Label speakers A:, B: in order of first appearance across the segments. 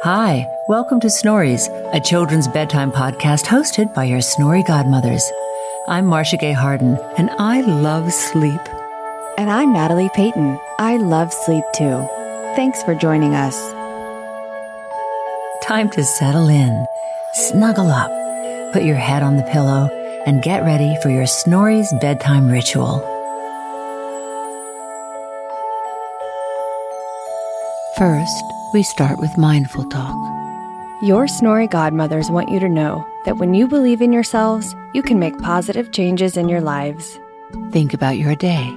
A: Hi, welcome to Snory's, a children's bedtime podcast hosted by your Snory godmothers. I'm Marcia Gay Harden, and I love sleep.
B: And I'm Natalie Peyton. I love sleep too. Thanks for joining us.
A: Time to settle in, snuggle up, put your head on the pillow, and get ready for your Snory's bedtime ritual. First, we start with mindful talk.
B: Your Snory godmothers want you to know that when you believe in yourselves, you can make positive changes in your lives.
A: Think about your day.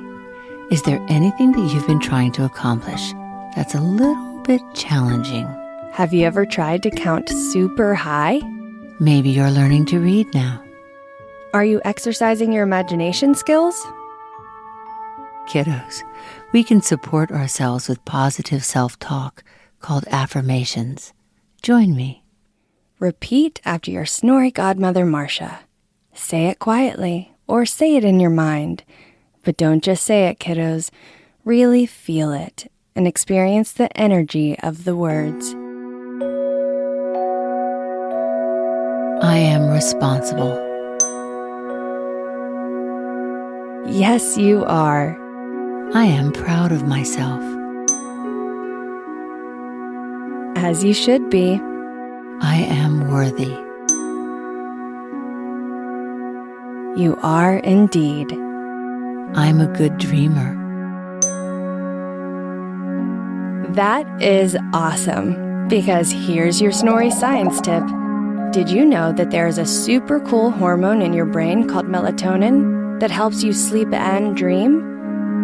A: Is there anything that you've been trying to accomplish that's a little bit challenging?
B: Have you ever tried to count super high?
A: Maybe you're learning to read now.
B: Are you exercising your imagination skills?
A: Kiddos, we can support ourselves with positive self-talk called affirmations. Join me.
B: Repeat after your Snory godmother, Marcia. Say it quietly or say it in your mind. But don't just say it, kiddos. Really feel it and experience the energy of the words.
A: I am responsible.
B: Yes, you are.
A: I am proud of myself.
B: As you should be.
A: I am worthy.
B: You are indeed.
A: I'm a good dreamer.
B: That is awesome, because here's your Snory science tip. Did you know that there is a super cool hormone in your brain called melatonin that helps you sleep and dream?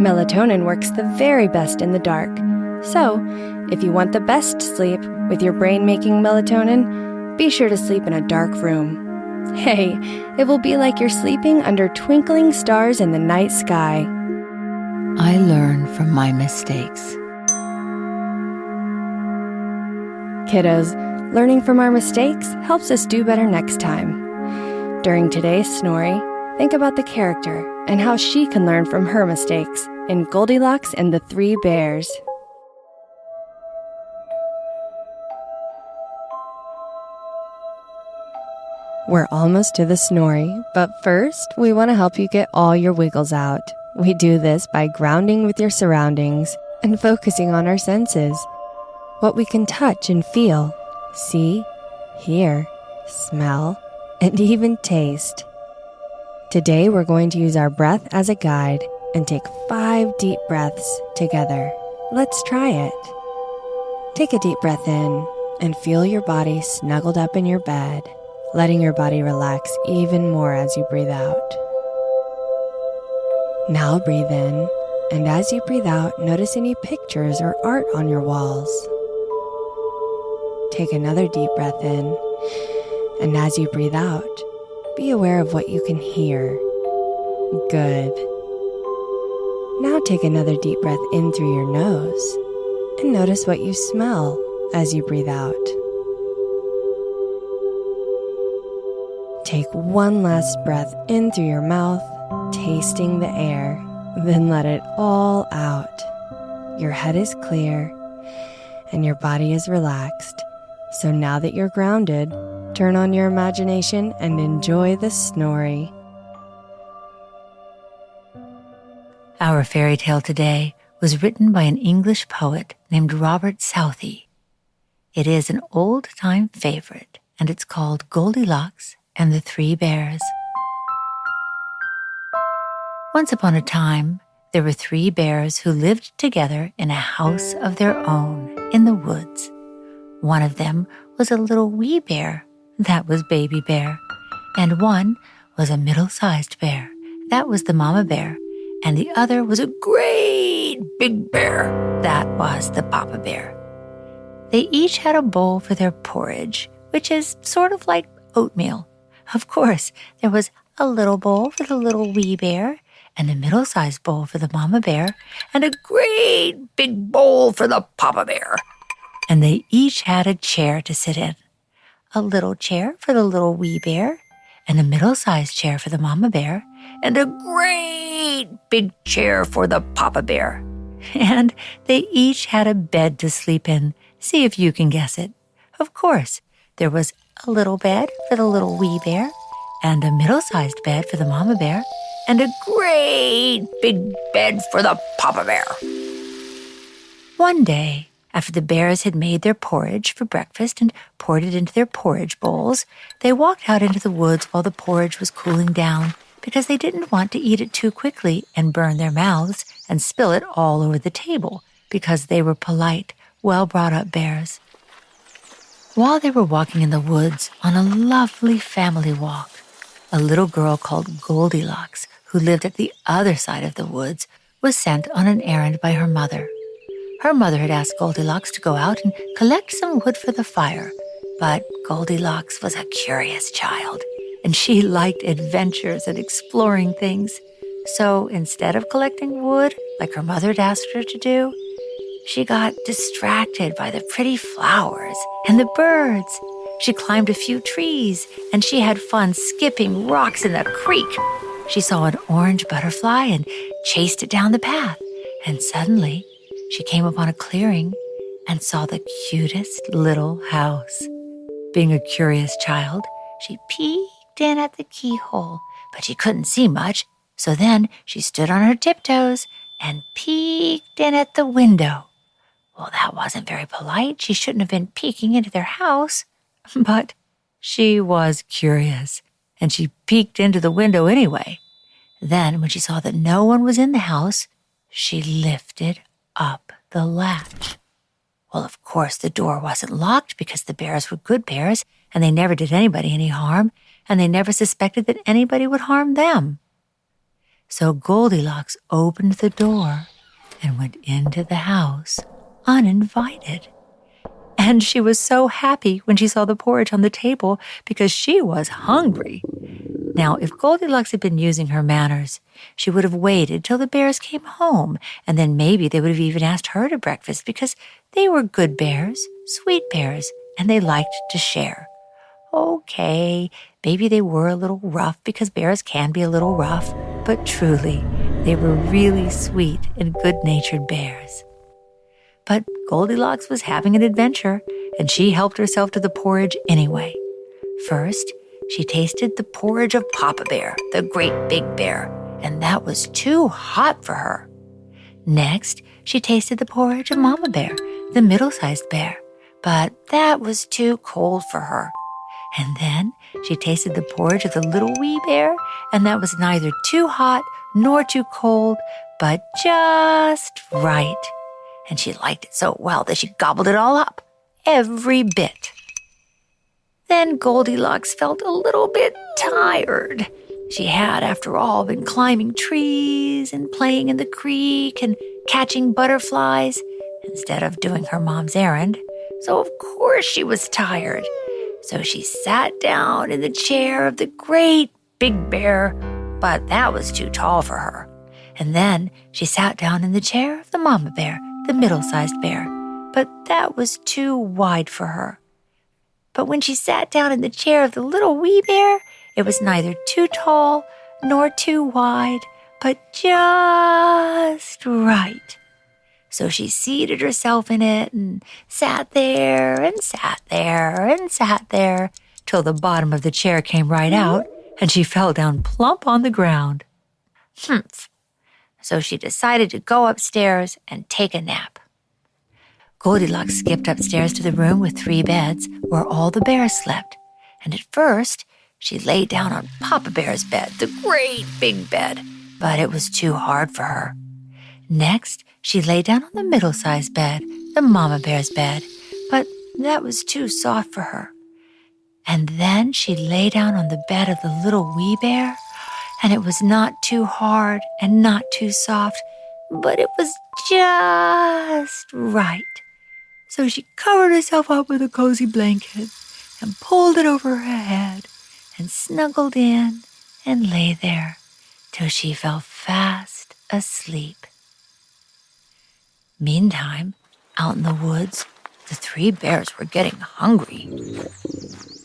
B: Melatonin works the very best in the dark. So, if you want the best sleep with your brain making melatonin, be sure to sleep in a dark room. Hey, it will be like you're sleeping under twinkling stars in the night sky.
A: I learn from my mistakes.
B: Kiddos, learning from our mistakes helps us do better next time. During today's Snory, think about the character and how she can learn from her mistakes in Goldilocks and the Three Bears. We're almost to the Snory, but first, we want to help you get all your wiggles out. We do this by grounding with your surroundings and focusing on our senses. What we can touch and feel, see, hear, smell, and even taste. Today, we're going to use our breath as a guide and take 5 deep breaths together. Let's try it. Take a deep breath in and feel your body snuggled up in your bed, letting your body relax even more as you breathe out. Now breathe in, and as you breathe out, notice any pictures or art on your walls. Take another deep breath in, and as you breathe out, be aware of what you can hear. Good. Now take another deep breath in through your nose, and notice what you smell as you breathe out. Take one last breath in through your mouth, tasting the air, then let it all out. Your head is clear, and your body is relaxed. So now that you're grounded, turn on your imagination and enjoy the Snory.
A: Our fairy tale today was written by an English poet named Robert Southey. It is an old-time favorite, and it's called Goldilocks and the Three Bears. Once upon a time, there were 3 bears who lived together in a house of their own in the woods. One of them was a little wee bear, that was baby bear, and one was a middle-sized bear, that was the mama bear, and the other was a great big bear, that was the papa bear. They each had a bowl for their porridge, which is sort of like oatmeal. Of course, there was a little bowl for the little wee bear, and a middle-sized bowl for the mama bear, and a great big bowl for the papa bear. And they each had a chair to sit in. A little chair for the little wee bear, and a middle-sized chair for the mama bear, and a great big chair for the papa bear. And they each had a bed to sleep in. See if you can guess it. Of course, there was a little bed for the little wee bear, and a middle-sized bed for the mama bear, and a great big bed for the papa bear. One day, after the bears had made their porridge for breakfast and poured it into their porridge bowls, they walked out into the woods while the porridge was cooling down because they didn't want to eat it too quickly and burn their mouths and spill it all over the table because they were polite, well-brought-up bears. While they were walking in the woods on a lovely family walk, a little girl called Goldilocks, who lived at the other side of the woods, was sent on an errand by her mother. Her mother had asked Goldilocks to go out and collect some wood for the fire, but Goldilocks was a curious child, and she liked adventures and exploring things. So instead of collecting wood like her mother had asked her to do, she got distracted by the pretty flowers and the birds. She climbed a few trees, and she had fun skipping rocks in the creek. She saw an orange butterfly and chased it down the path, and suddenly she came upon a clearing and saw the cutest little house. Being a curious child, she peeked in at the keyhole, but she couldn't see much, so then she stood on her tiptoes and peeked in at the window. Well, that wasn't very polite. She shouldn't have been peeking into their house, but she was curious, and she peeked into the window anyway. Then, when she saw that no one was in the house, she lifted up the latch. Well, of course, the door wasn't locked because the bears were good bears, and they never did anybody any harm, and they never suspected that anybody would harm them. So Goldilocks opened the door and went into the house uninvited. And she was so happy when she saw the porridge on the table because she was hungry. Now, if Goldilocks had been using her manners, she would have waited till the bears came home, and then maybe they would have even asked her to breakfast because they were good bears, sweet bears, and they liked to share. Okay, maybe they were a little rough because bears can be a little rough, but truly, they were really sweet and good-natured bears. But Goldilocks was having an adventure, and she helped herself to the porridge anyway. First, she tasted the porridge of Papa Bear, the great big bear, and that was too hot for her. Next, she tasted the porridge of Mama Bear, the middle-sized bear, but that was too cold for her. And then she tasted the porridge of the little wee bear, and that was neither too hot nor too cold, but just right. And she liked it so well that she gobbled it all up, every bit. Then Goldilocks felt a little bit tired. She had, after all, been climbing trees and playing in the creek and catching butterflies instead of doing her mom's errand. So of course she was tired. So she sat down in the chair of the great big bear, but that was too tall for her. And then she sat down in the chair of the mama bear, the middle-sized bear, but that was too wide for her. But when she sat down in the chair of the little wee bear, it was neither too tall nor too wide, but just right. So she seated herself in it and sat there and sat there and sat there till the bottom of the chair came right out and she fell down plump on the ground. Humph. So she decided to go upstairs and take a nap. Goldilocks skipped upstairs to the room with 3 beds where all the bears slept. And at first, she lay down on Papa Bear's bed, the great big bed, but it was too hard for her. Next, she lay down on the middle-sized bed, the Mama Bear's bed, but that was too soft for her. And then she lay down on the bed of the little wee bear, and it was not too hard and not too soft, but it was just right. So she covered herself up with a cozy blanket and pulled it over her head and snuggled in and lay there till she fell fast asleep. Meantime, out in the woods, the 3 bears were getting hungry.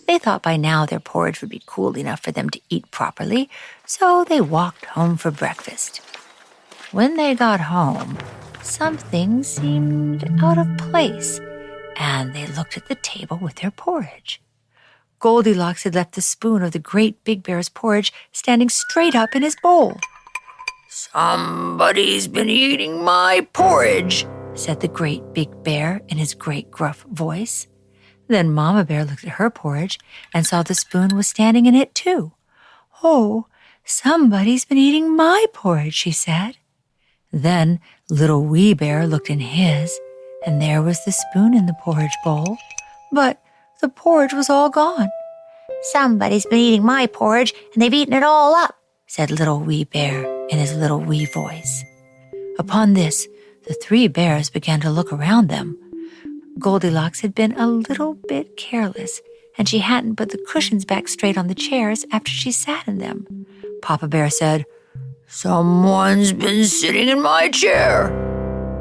A: They thought by now their porridge would be cool enough for them to eat properly, so they walked home for breakfast. When they got home, something seemed out of place, and they looked at the table with their porridge. Goldilocks had left the spoon of the great big bear's porridge standing straight up in his bowl. "Somebody's been eating my porridge," said the great big bear in his great gruff voice. Then Mama Bear looked at her porridge and saw the spoon was standing in it too. "Oh, somebody's been eating my porridge," she said. Then Little Wee Bear looked in his, and there was the spoon in the porridge bowl, but the porridge was all gone. "Somebody's been eating my porridge, and they've eaten it all up," said Little Wee Bear in his little wee voice. Upon this, the 3 bears began to look around them. Goldilocks had been a little bit careless, and she hadn't put the cushions back straight on the chairs after she sat in them. Papa Bear said, "Someone's been sitting in my chair."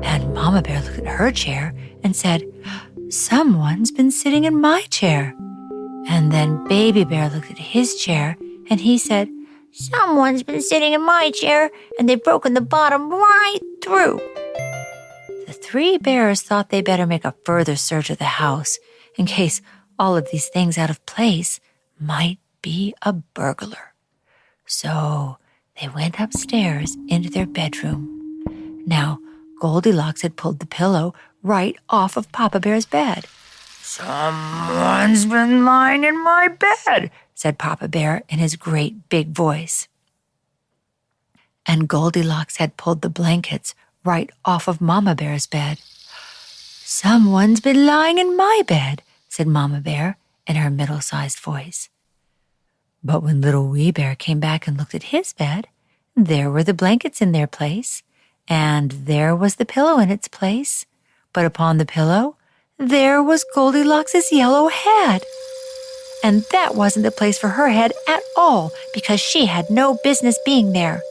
A: And Mama Bear looked at her chair and said, "Someone's been sitting in my chair." And then Baby Bear looked at his chair and he said, "Someone's been sitting in my chair and they've broken the bottom right through." The 3 bears thought they better make a further search of the house in case all of these things out of place might be a burglar. So they went upstairs into their bedroom. Now, Goldilocks had pulled the pillow right off of Papa Bear's bed. "Someone's been lying in my bed," said Papa Bear in his great big voice. And Goldilocks had pulled the blankets right off of Mama Bear's bed. "Someone's been lying in my bed," said Mama Bear in her middle-sized voice. But when Little Wee Bear came back and looked at his bed, there were the blankets in their place, and there was the pillow in its place. But upon the pillow, there was Goldilocks' yellow head. And that wasn't the place for her head at all, because she had no business being there.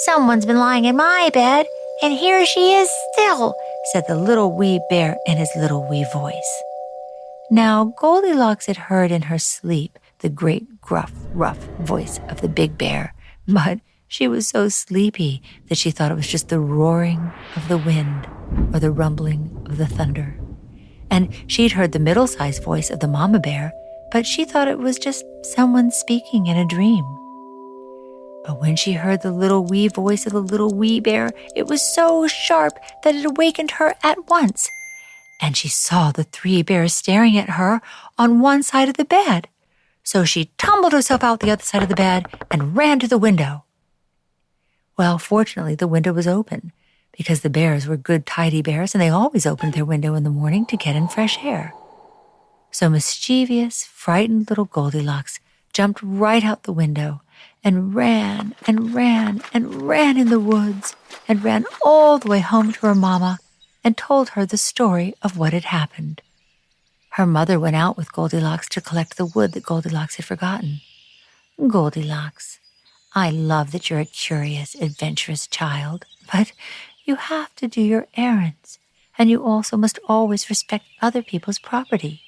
A: "Someone's been lying in my bed, and here she is still," said the Little Wee Bear in his little wee voice. Now Goldilocks had heard in her sleep the great gruff, rough voice of the big bear, but she was so sleepy that she thought it was just the roaring of the wind or the rumbling of the thunder. And she'd heard the middle-sized voice of the mama bear, but she thought it was just someone speaking in a dream. But when she heard the little wee voice of the little wee bear, it was so sharp that it awakened her at once. And she saw the 3 bears staring at her on one side of the bed. So she tumbled herself out the other side of the bed and ran to the window. Well, fortunately, the window was open because the bears were good, tidy bears, and they always opened their window in the morning to get in fresh air. So mischievous, frightened little Goldilocks jumped right out the window and ran and ran and ran in the woods and ran all the way home to her mama and told her the story of what had happened. Her mother went out with Goldilocks to collect the wood that Goldilocks had forgotten. "Goldilocks, I love that you're a curious, adventurous child, but you have to do your errands, and you also must always respect other people's property."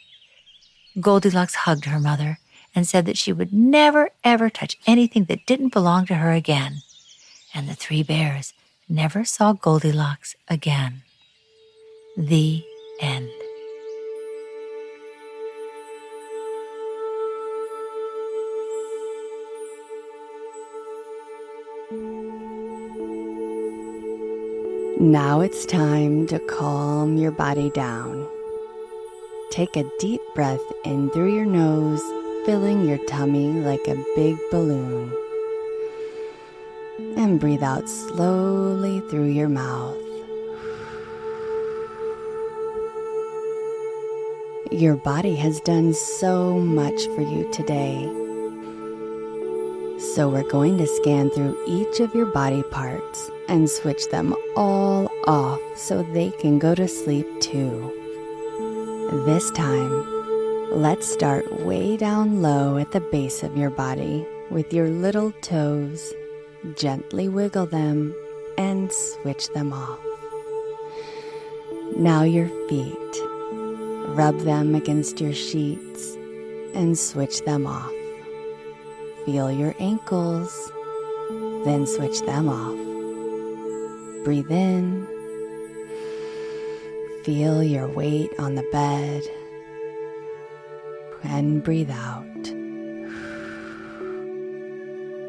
A: Goldilocks hugged her mother and said that she would never, ever touch anything that didn't belong to her again. And the 3 bears never saw Goldilocks again. The end.
B: Now it's time to calm your body down. Take a deep breath in through your nose, filling your tummy like a big balloon. And breathe out slowly through your mouth. Your body has done so much for you today. So we're going to scan through each of your body parts and switch them all off so they can go to sleep too. This time, let's start way down low at the base of your body with your little toes. Gently wiggle them and switch them off. Now your feet. Rub them against your sheets and switch them off. Feel your ankles, then switch them off. Breathe in Feel your weight on the bed and breathe out.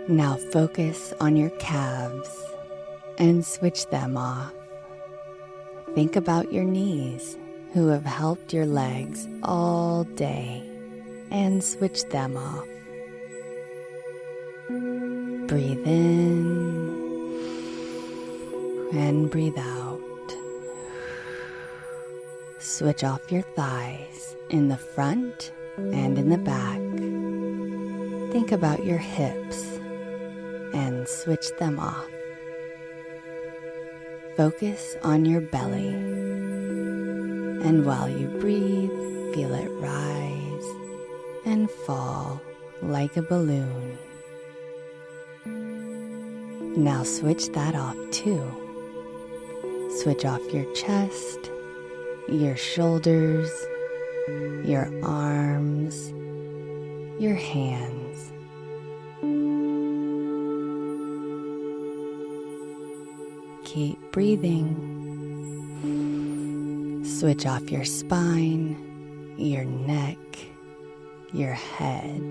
B: Now focus on your calves and switch them off. Think about your knees who have helped your legs all day and switch them off. Breathe in and breathe out. Switch off your thighs in the front and in the back. Think about your hips and switch them off. Focus on your belly, and while you breathe, feel it rise and fall like a balloon. Now switch that off too. Switch off your chest, your shoulders, your arms, your hands. Keep breathing. Switch off your spine, your neck, your head.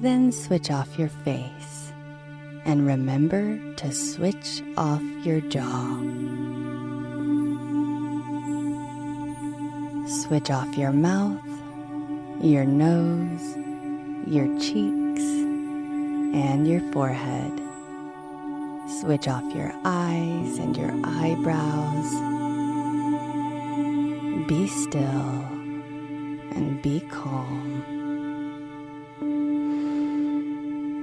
B: Then switch off your face. And remember to switch off your jaw. Switch off your mouth, your nose, your cheeks, and your forehead. Switch off your eyes and your eyebrows. Be still and be calm.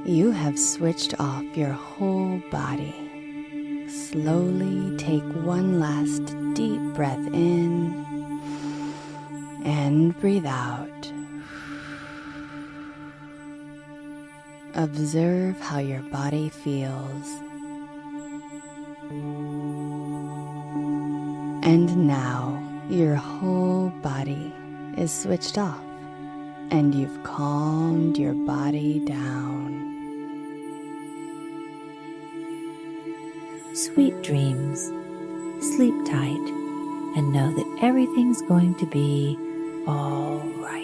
B: You have switched off your whole body. Slowly take one last deep breath in and breathe out. Observe how your body feels. And now your whole body is switched off and you've calmed your body down.
A: Sweet dreams. Sleep tight and know that everything's going to be all right.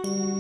C: you.